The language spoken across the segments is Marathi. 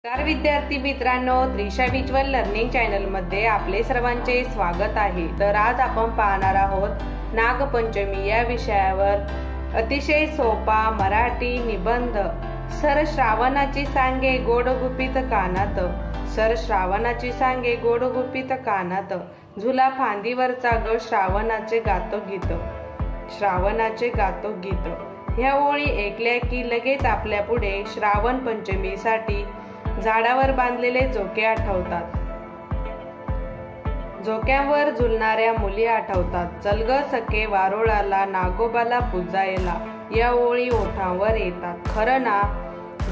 नमस्कार विद्यार्थी मित्रांनो, त्रिशा विज्युअल लर्निंग चॅनल मध्ये आपले सर्वांचे स्वागत आहे। तर आज आपण पाहणार आहोत नागपंचमी या विषयावर अतिशय सोपा मराठी निबंध। सर श्रावणाची सांगे गोड गुपित कानात, सर श्रावणाची सांगे गोड गुपित कानात, झुला फांदीवरचा ग श्रावणाचे गातो गीत, श्रावणाचे गातो गीत। ह्या ओळी ऐकल्या की लगेच आपल्या पुढे श्रावण पंचमीसाठी झाडावर बांधलेले झोके आठवतात, झोक्यावर झुलणाऱ्या मुली आठवतात। चल ग सखे वारुळाला नागोबाला पूजायला, या ओळी ओठांवर येतात। खरं ना,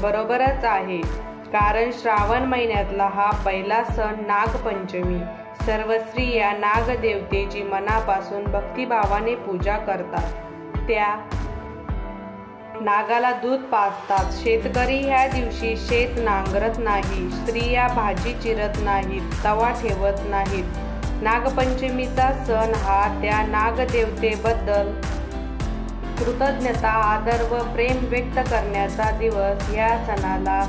बरोबरच आहे, कारण श्रावण महिन्यातला हा पहिला सण नागपंचमी। सर्व स्त्रिया नागदेवतेची मनापासून भक्तिभावाने पूजा करतात, त्या नागाला दूध पाजतात। शेतकरी ह्या दिवशी शेत नांगरत नाही, स्त्रिया भाजी चिरत नाहीत, तवा ठेवत नाहीत। नागपंचमीचा सण हा त्या नागदेवतेबद्दल कृतज्ञता, आदर व प्रेम व्यक्त करण्याचा दिवस। या सणाला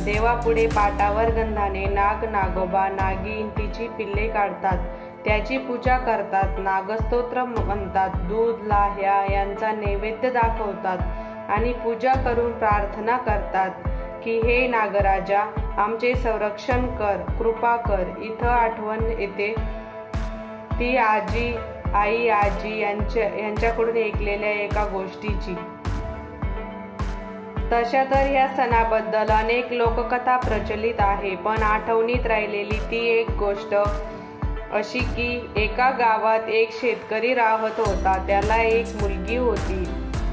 देवापुढे पाटावर गंधाने नाग, नागोबा, नागिन तिची पिल्ले काढतात, त्याची पूजा करतात, नागस्तोत्र म्हणतात, दूध, लाह्या यांचा नैवेद्य दाखवतात आणि पूजा करून प्रार्थना करतात की हे नागराजा आमचे संरक्षण कर, कृपा कर। इथं आठवण येते ती आई आजी यांच्याकडून ऐकलेल्या एका गोष्टीची। तशा तर या सणाबद्दल अनेक लोककथा प्रचलित आहे, पण आठवणीत राहिलेली ती एक गोष्ट अशी की एका गावात एक शेतकरी राहत होता, त्याला एक मुलगी होती,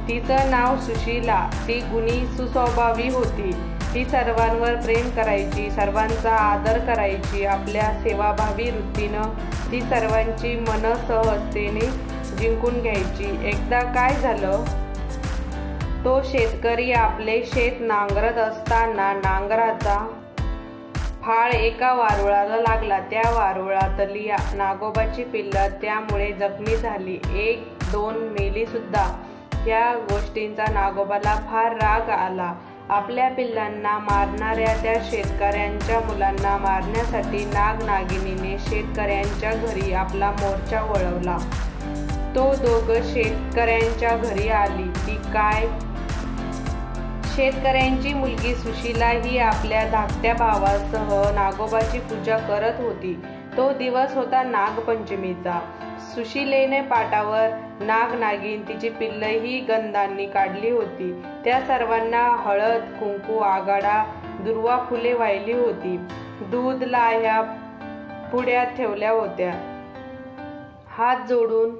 तिचं नाव सुशीला। ती गुणी सुस्वभावी होती, ती सर्वांवर प्रेम करायची, सर्वांचा आदर करायची, आपल्या सेवाभावी वृत्तीनं ती सर्वांची मन सहजतेने जिंकून घ्यायची। एकदा काय झालं, तो शेतकरी आपले शेत नांगरत असताना नांगराचा फाळ एका वारुळाला लागला, त्या वारुळातली नागोबाची पिल्लं त्यामुळे जखमी झाली, एक दोन मेली सुद्धा। या गोष्टींचा नागोबाला फार राग आला। आपल्या पिल्लांना मारणाऱ्या त्या शेतकऱ्यांच्या मुलांना मारण्यासाठी नाग नागिनीने शेतकऱ्यांच्या घरी आपला मोर्चा वळवला। तो दोघं शेतकऱ्यांच्या घरी आली, ती काय, शेतकऱ्यांची मुलगी सुशीला ही आपल्या धाकट्या भावासह नागोबाची पूजा करत होती। तो दिवस होता नागपंचमीचा। सुशीलेने पाटावर नाग, नागिन, तिची पिल्ल ही गंधांनी काढली होती, त्या सर्वांना हळद, कुंकू, आघाडा, दुर्वा फुले वाहिली होती, दूध, लाह्या पुड्यात ठेवल्या होत्या। हात जोडून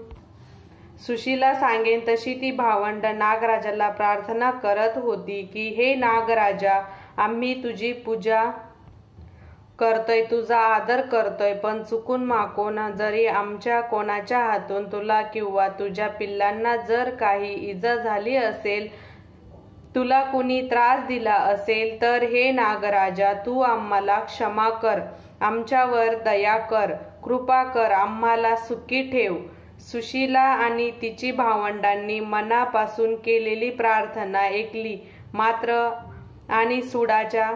सुशीला सांगेन तशी ती भावंड नागराजाला प्रार्थना करत होती की हे नागराजा, आम्ही तुझी पूजा करतोय, तुझा आदर करतोय, पण चुकून माकून जरी आमच्या कोणाच्या हातून तुला किंवा तुझ्या पिल्लांना जर काही इजा झाली असेल, तुला कुणी त्रास दिला असेल, तर हे नागराजा तू आम्हाला क्षमा कर, आमच्यावर दया कर, कृपा कर, आम्हाला सुखी ठेव। सुशीला आणि तिची भावंडांनी मनापासून केलेली प्रार्थना ऐकली मात्र आणि सुडाच्या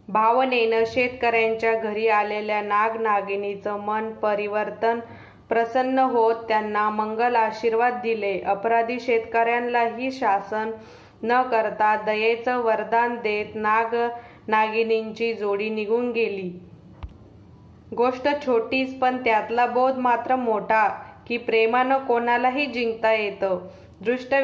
भावनेनं शेतकऱ्यांच्या घरी आलेल्या नाग नागिनीचं मन परिवर्तन, प्रसन्न होत त्यांना मंगल आशीर्वाद दिले। अपराधी शेतकऱ्यांनाही शासन न करता दयेचं वरदान देत नाग नागिनींची जोडी निघून गेली। गोष्ट छोटीच, पण त्यातला बोध मात्र मोठा की प्रेमानं कोणालाही जिंकता येतं। दुष्ट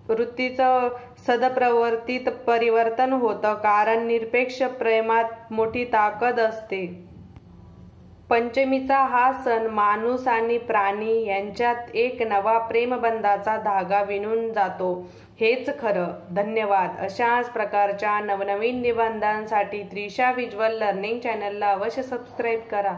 वृत्तीचं सदप्रवृत्तीत परिवर्तन होतं, कारण निरपेक्ष प्रेमात मोठी ताकद असते। पंचमीचा हा सण माणूस आणि प्राणी यांच्यात एक नवा प्रेमबंधाचा धागा विणून जातो, हेच खरं। धन्यवाद। अशाच प्रकारच्या नवनवीन निबंधांसाठी त्रिशा विज्युअल लर्निंग चॅनलला अवश्य सबस्क्राईब करा।